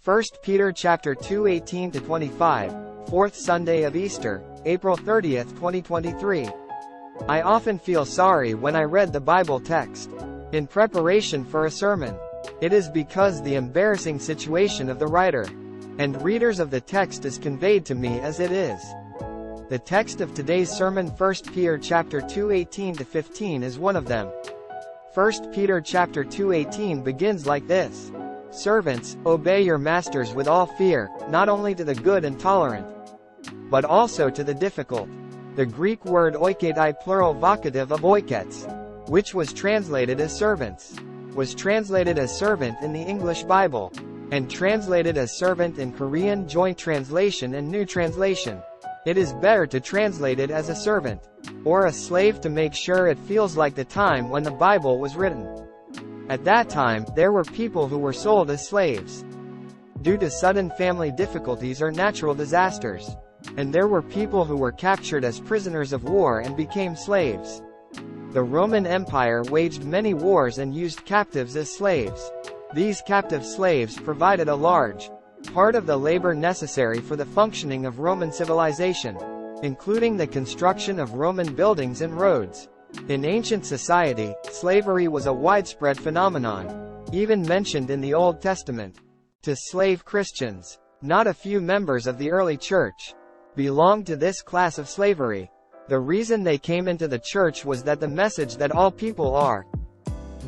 1 Peter chapter 2 18-25, 4th Sunday of Easter, April 30th, 2023. I often feel sorry when I read the Bible text in preparation for a sermon. It is because the embarrassing situation of the writer and readers of the text is conveyed to me as it is. The text of today's sermon, 1 Peter chapter 2 18-15, is one of them. 1 Peter chapter 2:18 begins like this: Servants, obey your masters with all fear, not only to the good and tolerant, but also to the difficult. The Greek word oiketai, plural vocative of oikets, which was translated as servants, was translated as servant in the English Bible, and translated as servant in Korean Joint Translation and New Translation. It is better to translate it as a servant, or a slave, to make sure it feels like the time when the Bible was written. At that time, there were people who were sold as slaves due to sudden family difficulties or natural disasters. And there were people who were captured as prisoners of war and became slaves. The Roman Empire waged many wars and used captives as slaves. These captive slaves provided a large part of the labor necessary for the functioning of Roman civilization, including the construction of Roman buildings and roads. In ancient society, slavery was a widespread phenomenon, even mentioned in the Old Testament. To slave Christians, not a few members of the early church belonged to this class of slavery. The reason they came into the church was that the message that all people are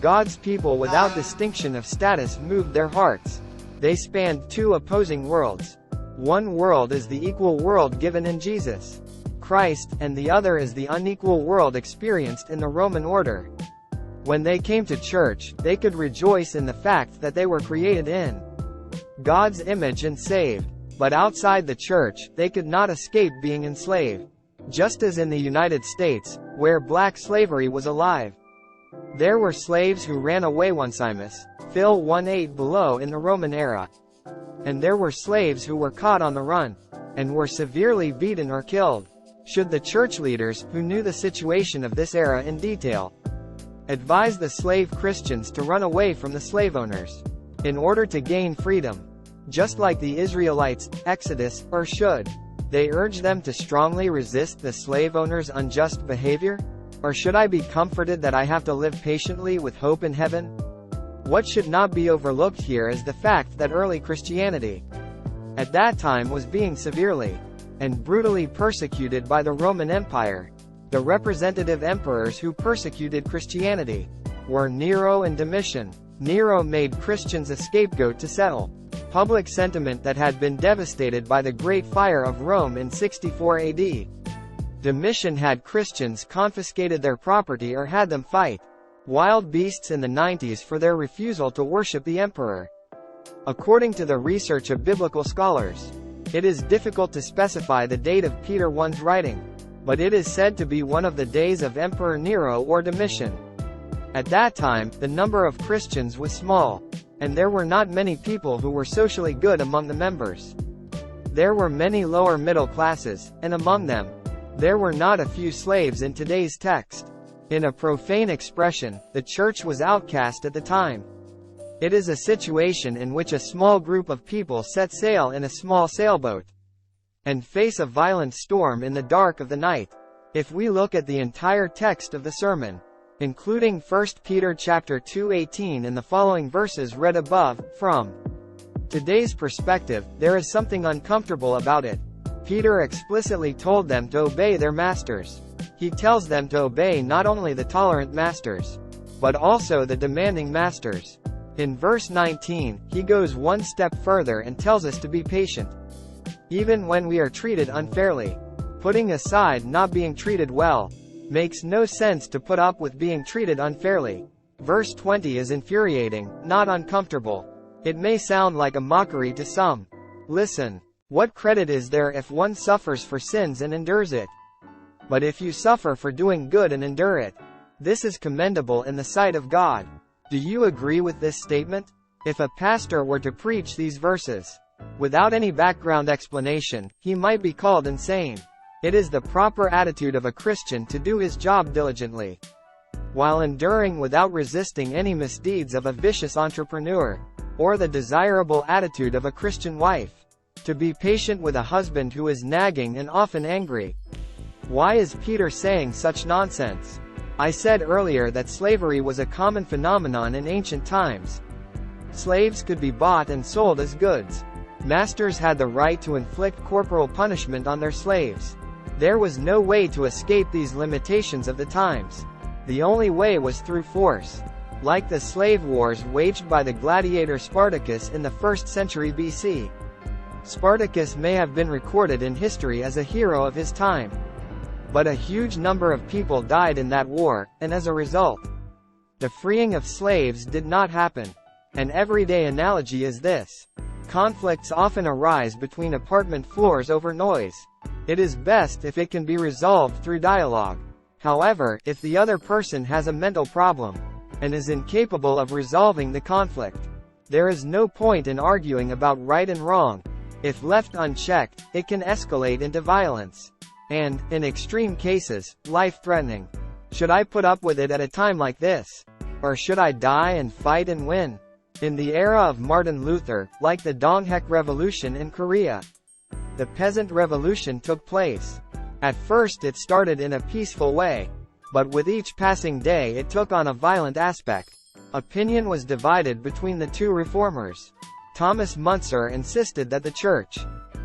God's people without distinction of status moved their hearts. They spanned two opposing worlds. One world is the equal world given in Jesus Christ, and the other is the unequal world experienced in the Roman order. When they came to church, they could rejoice in the fact that they were created in God's image and saved. But outside the church, they could not escape being enslaved. Just as in the United States, where black slavery was alive, there were slaves who ran away once. Phil 1:8 below in the Roman era. And there were slaves who were caught on the run and were severely beaten or killed. Should the church leaders, who knew the situation of this era in detail, advise the slave Christians to run away from the slave owners in order to gain freedom, just like the Israelites, Exodus, or should they urge them to strongly resist the slave owners' unjust behavior? Or should I be comforted that I have to live patiently with hope in heaven? What should not be overlooked here is the fact that early Christianity at that time was being severely and brutally persecuted by the Roman Empire. The representative emperors who persecuted Christianity were Nero and Domitian. Nero made Christians a scapegoat to settle public sentiment that had been devastated by the Great Fire of Rome in 64 AD. Domitian had Christians confiscated their property or had them fight wild beasts in the 90s for their refusal to worship the emperor. According to the research of biblical scholars, it is difficult to specify the date of Peter 1's writing, but it is said to be one of the days of Emperor Nero or Domitian. At that time, the number of Christians was small, and there were not many people who were socially good among the members. There were many lower middle classes, and among them, there were not a few slaves in today's text. In a profane expression, the church was outcast at the time. It is a situation in which a small group of people set sail in a small sailboat and face a violent storm in the dark of the night. If we look at the entire text of the sermon, including 1 Peter chapter 2:18 and the following verses read above, from today's perspective, there is something uncomfortable about it. Peter explicitly told them to obey their masters. He tells them to obey not only the tolerant masters, but also the demanding masters. In verse 19, he goes one step further and tells us to be patient, even when we are treated unfairly. Putting aside not being treated well, makes no sense to put up with being treated unfairly. Verse 20 is infuriating, not uncomfortable. It may sound like a mockery to some. Listen, what credit is there if one suffers for sins and endures it? But if you suffer for doing good and endure it, this is commendable in the sight of God. Do you agree with this statement? If a pastor were to preach these verses without any background explanation, he might be called insane. It is the proper attitude of a Christian to do his job diligently, while enduring without resisting any misdeeds of a vicious entrepreneur. or the desirable attitude of a Christian wife. To be patient with a husband who is nagging and often angry. Why is Peter saying such nonsense? I said earlier that slavery was a common phenomenon in ancient times. Slaves could be bought and sold as goods. Masters had the right to inflict corporal punishment on their slaves. There was no way to escape these limitations of the times. The only way was through force. Like the slave wars waged by the gladiator Spartacus in the 1st century BC. Spartacus may have been recorded in history as a hero of his time. But a huge number of people died in that war, and as a result, the freeing of slaves did not happen. An everyday analogy is this. Conflicts often arise between apartment floors over noise. It is best if it can be resolved through dialogue. However, if the other person has a mental problem, and is incapable of resolving the conflict, there is no point in arguing about right and wrong. If left unchecked, it can escalate into violence. And, in extreme cases, life-threatening. Should I put up with it at a time like this? Or should I die and fight and win? In the era of Martin Luther, like the Donghak Revolution in Korea, the Peasant Revolution took place. At first it started in a peaceful way. But with each passing day it took on a violent aspect. Opinion was divided between the two reformers. Thomas Müntzer insisted that the church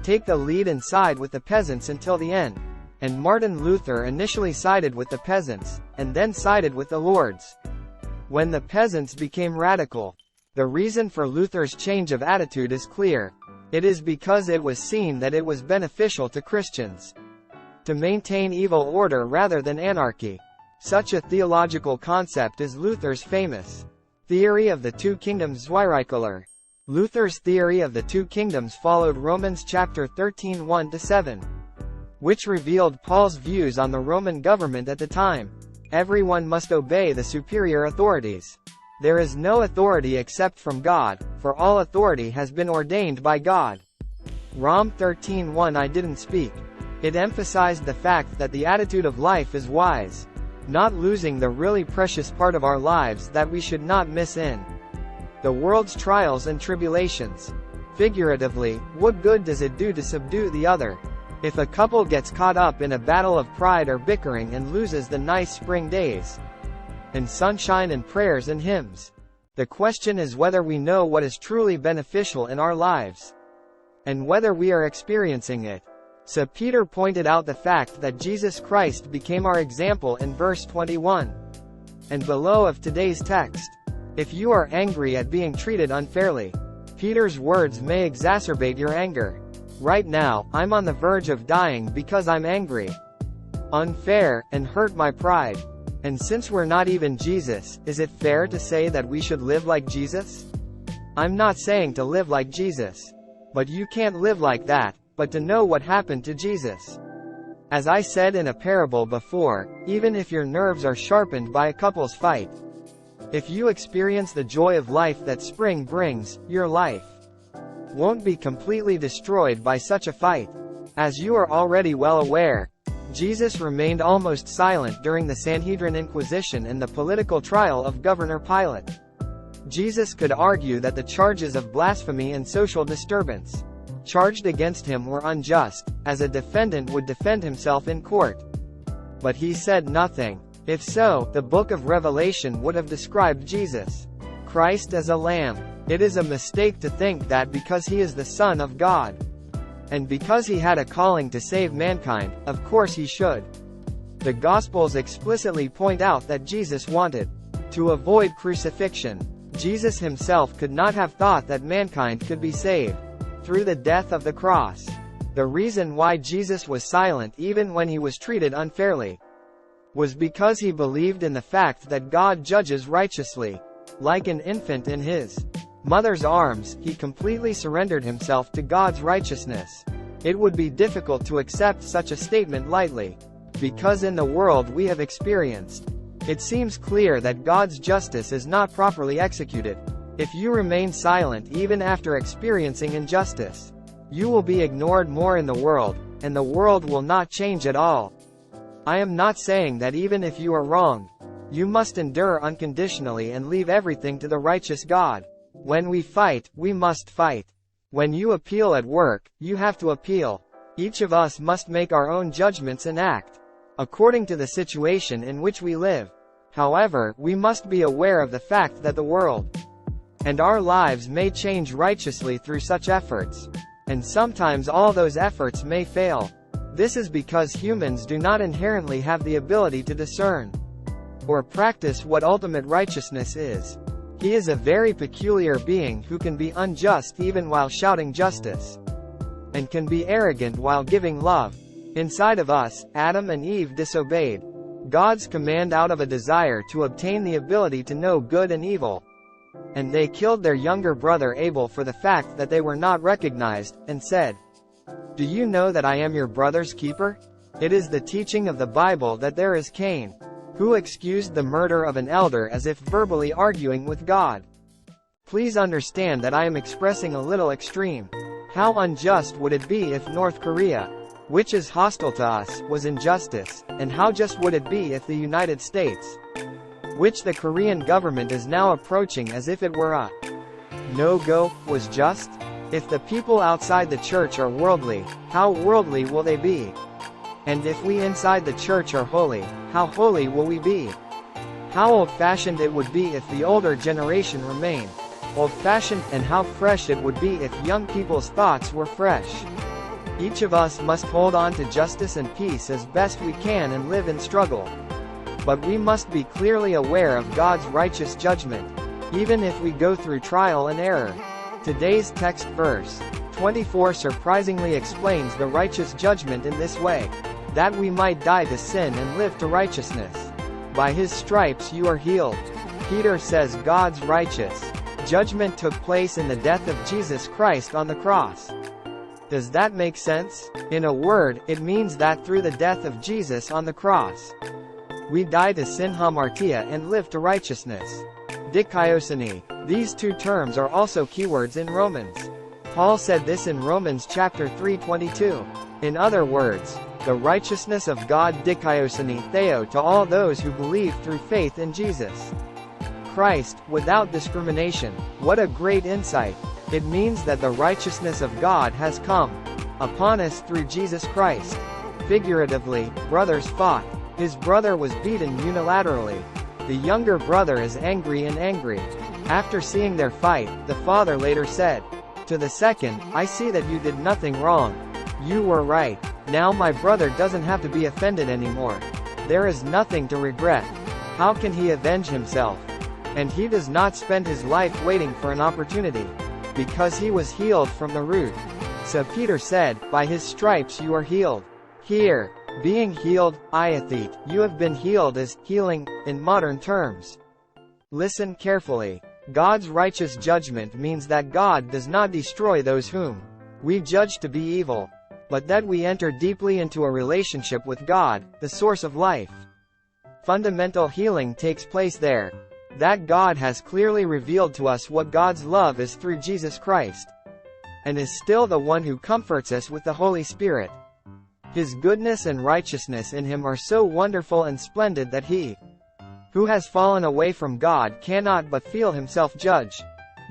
take the lead and side with the peasants until the end. And Martin Luther initially sided with the peasants, and then sided with the lords. When the peasants became radical, the reason for Luther's change of attitude is clear. It is because it was seen that it was beneficial to Christians to maintain evil order rather than anarchy. Such a theological concept is Luther's famous theory of the two kingdoms Zweireichlehre. Luther's theory of the two kingdoms followed Romans chapter 13 1-7, which revealed Paul's views on the Roman government at the time. Everyone must obey the superior authorities. There is no authority except from God, for all authority has been ordained by God. Rom 13:1 I didn't speak. It emphasized the fact that the attitude of life is wise, not losing the really precious part of our lives that we should not miss in the world's trials and tribulations. Figuratively, what good does it do to subdue the other? If a couple gets caught up in a battle of pride or bickering and loses the nice spring days and sunshine and prayers and hymns, the question is whether we know what is truly beneficial in our lives, and whether we are experiencing it. So Peter pointed out the fact that Jesus Christ became our example in verse 21 and below of today's text. If you are angry at being treated unfairly, Peter's words may exacerbate your anger. Right now, I'm on the verge of dying because I'm angry, unfair, and hurt my pride. And since we're not even Jesus, is it fair to say that we should live like Jesus? I'm not saying to live like Jesus. But you can't live like that, but to know what happened to Jesus. As I said in a parable before, even if your nerves are sharpened by a couple's fight, if you experience the joy of life that spring brings, your life won't be completely destroyed by such a fight. As you are already well aware, Jesus remained almost silent during the Sanhedrin Inquisition and the political trial of Governor Pilate. Jesus could argue that the charges of blasphemy and social disturbance charged against him were unjust, as a defendant would defend himself in court. But he said nothing. If so, the book of Revelation would have described Jesus Christ as a lamb. It is a mistake to think that because he is the Son of God, and because he had a calling to save mankind, of course he should. The Gospels explicitly point out that Jesus wanted to avoid crucifixion. Jesus himself could not have thought that mankind could be saved through the death of the cross. The reason why Jesus was silent even when he was treated unfairly was because he believed in the fact that God judges righteously. Like an infant in his mother's arms, he completely surrendered himself to God's righteousness. It would be difficult to accept such a statement lightly, because in the world we have experienced, it seems clear that God's justice is not properly executed. If you remain silent even after experiencing injustice, you will be ignored more in the world, and the world will not change at all. I am not saying that even if you are wronged, you must endure unconditionally and leave everything to the righteous God. When we fight, we must fight. When you appeal at work, you have to appeal. Each of us must make our own judgments and act according to the situation in which we live. However, we must be aware of the fact that the world and our lives may change righteously through such efforts. And sometimes all those efforts may fail. This is because humans do not inherently have the ability to discern or practice what ultimate righteousness is. He is a very peculiar being who can be unjust even while shouting justice, and can be arrogant while giving love. Inside of us, Adam and Eve disobeyed God's command out of a desire to obtain the ability to know good and evil. And they killed their younger brother Abel for the fact that they were not recognized, and said, "Do you know that I am your brother's keeper?" It is the teaching of the Bible that there is Cain, who excused the murder of an elder as if verbally arguing with God. Please understand that I am expressing a little extreme. How unjust would it be if North Korea, which is hostile to us, was injustice, and how just would it be if the United States, which the Korean government is now approaching as if it were a no-go, was just? If the people outside the church are worldly, how worldly will they be? And if we inside the church are holy, how holy will we be? How old-fashioned it would be if the older generation remained old-fashioned, and how fresh it would be if young people's thoughts were fresh. Each of us must hold on to justice and peace as best we can and live in struggle. But we must be clearly aware of God's righteous judgment, even if we go through trial and error. Today's text verse 24 surprisingly explains the righteous judgment in this way: that we might die to sin and live to righteousness. By his stripes you are healed. Peter says God's righteous judgment took place in the death of Jesus Christ on the cross. Does that make sense? In a word, it means that through the death of Jesus on the cross, we die to sin hamartia and live to righteousness. Dikaiosune. These two terms are also keywords in Romans. Paul said this in Romans chapter 3:22. In other words, the righteousness of God dikaiosune theo to all those who believe through faith in Jesus Christ, without discrimination. What a great insight! It means that the righteousness of God has come upon us through Jesus Christ. Figuratively, brothers fought. His brother was beaten unilaterally. The younger brother is angry and angry. After seeing their fight, the father later said to the second, "I see that you did nothing wrong. You were right. Now my brother doesn't have to be offended anymore. There is nothing to regret. How can he avenge himself? And he does not spend his life waiting for an opportunity, because he was healed from the root." So Peter said, "By his stripes you are healed." Here, being healed, iathet, you have been healed as healing, in modern terms. Listen carefully. God's righteous judgment means that God does not destroy those whom we judge to be evil, but that we enter deeply into a relationship with God, the source of life. Fundamental healing takes place there. That God has clearly revealed to us what God's love is through Jesus Christ, and is still the one who comforts us with the Holy Spirit. His goodness and righteousness in him are so wonderful and splendid that he who has fallen away from God cannot but feel himself judged.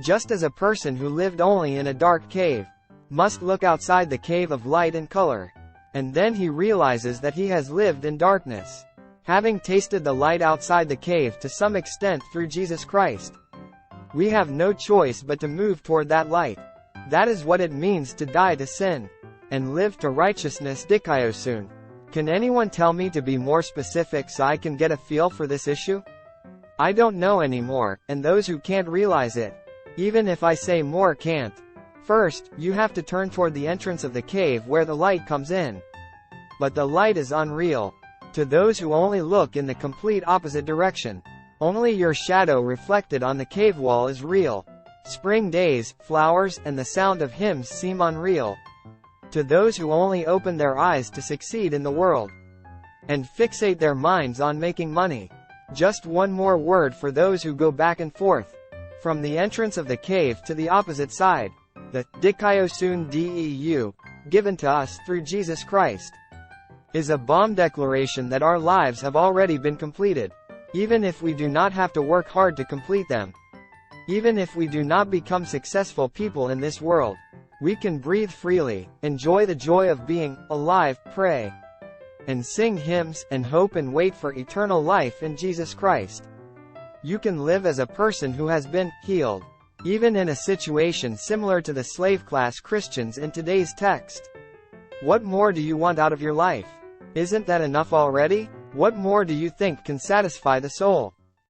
Just as a person who lived only in a dark cave must look outside the cave of light and color, and then he realizes that he has lived in darkness, having tasted the light outside the cave to some extent through Jesus Christ. We have no choice but to move toward that light. That is what it means to die to sin and live to righteousness dikaiosune. Can anyone tell me to be more specific so I can get a feel for this issue? I don't know anymore, and those who can't realize it, even if I say more, can't. First, you have to turn toward the entrance of the cave where the light comes in. But the light is unreal to those who only look in the complete opposite direction. Only your shadow reflected on the cave wall is real. Spring days, flowers, and the sound of hymns seem unreal to those who only open their eyes to succeed in the world and fixate their minds on making money. Just one more word for those who go back and forth from the entrance of the cave to the opposite side. The dikaiosune deu, given to us through Jesus Christ, is a bomb declaration that our lives have already been completed, even if we do not have to work hard to complete them. Even if we do not become successful people in this world, we can breathe freely, enjoy the joy of being alive, pray and sing hymns, and hope and wait for eternal life in Jesus Christ. You can live as a person who has been healed, even in a situation similar to the slave class Christians in today's text. What more do you want out of your life? Isn't that enough already? What more do you think can satisfy the soul?